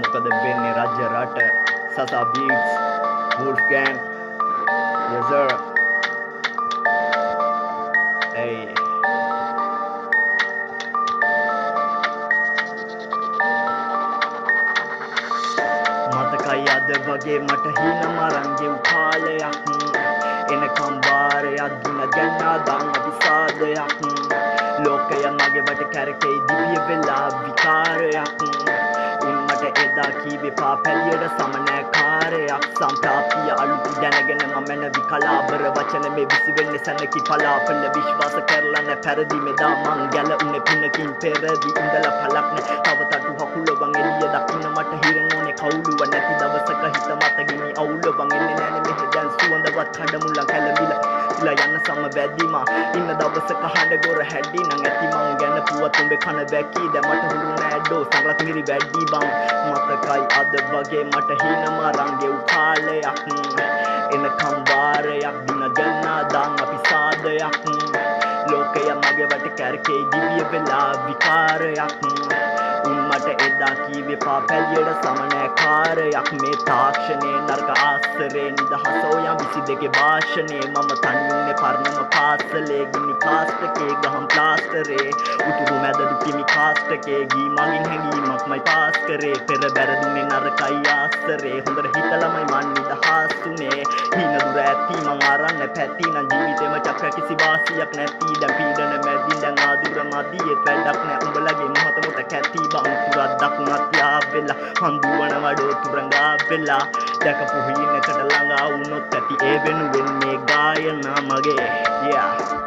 මොකද වෙන්නේ රජ රට Sasa Beats Wolfgang yes sir hey මතකයි අද වගේ මට හින මරංගෙව් කාලයක් එනකම් වාරයක් දින ගන්නා දාන් අවිසාදයක් ලෝකය මගේ වට කැරකෙයි දිව්‍ය වෙලා විකාරයක් උන්මට එදා කීවේ පාපැලියට සමනෑ කාරයක් සම්ප්‍රාප්තිය අලුත් දැනගෙන මම නැවි කලාබර වචන මේ විසි වෙන්නේ සැනකි පලාපල විශ්වාස කරලා නැ පැරදි මෙදා මං ගැල උනේ පිනකින් පෙරදි ඉඳලා පලක් නැ තව තටු හකුලවන් එළිය දකින්න මට හිරෙන් ඕනේ කවුලුව නැති දවසක හිත මත ගිනි අවුලවන් එන්නේ නෑනේ මෙහෙ දැන් සුවඳවත් කඩමුලන් කැළඹිලා ඉලා යන්න සම වැදිමා ඉන්න දවසක හඬ ගොර හැඩි නං ඇති මං ගැන පුවත් උඹේ කන බැකී දැන් මට හුරු නෑ ඩෝ සංගලක් මිරි වැඩි බං මතකයි අද වගේ මට හින මරංගෙව් කාලයක් එනකම් වාරයක් දින ගන්නා දාන් අපි සාදයක් ලෝකය මගේ වට කැරකෙයි දිව්‍ය වෙලා විකාරයක් උන්මට එදා කීවේ පාපැලියට සමනෑ කාරයක් මේ තාක්ෂණයේ නර්ක ආස්තරේ නිදහස ඔයම් 22 භාෂණේ මම තනියුන්නේ පරණම පාසලේ ගිනි කාස්ටකේ ගහම් ප්ලාස්ටරේ උතුරු මැද දුකිමි කාස්ටකේ ගී මගින් හැඟීමක් මයි පාස් කරේ පෙර බැරදුනේ නරකයි ආස්තරේ හොඳට හිතලමයි මන් නිදහස්ුනේ හින දුර ඇති මං ආරන්න පැති නම් ජීවිතේම චක්‍ර කිසි වාසියක් නැති දැන් පීඩන මැදින් දැන් ආදුර මදියේ වැඩක් නැ උඹලගේ මොහොත මොට කැති බං තුරක් දකුණත් යාවෙලා හඳුවන වඩෝ තුරංගා වෙලා දැකපු හිණකට ළඟා වුණොත් ඇති ඒ වෙනුවෙන් මේ ගායනා මගේ yeah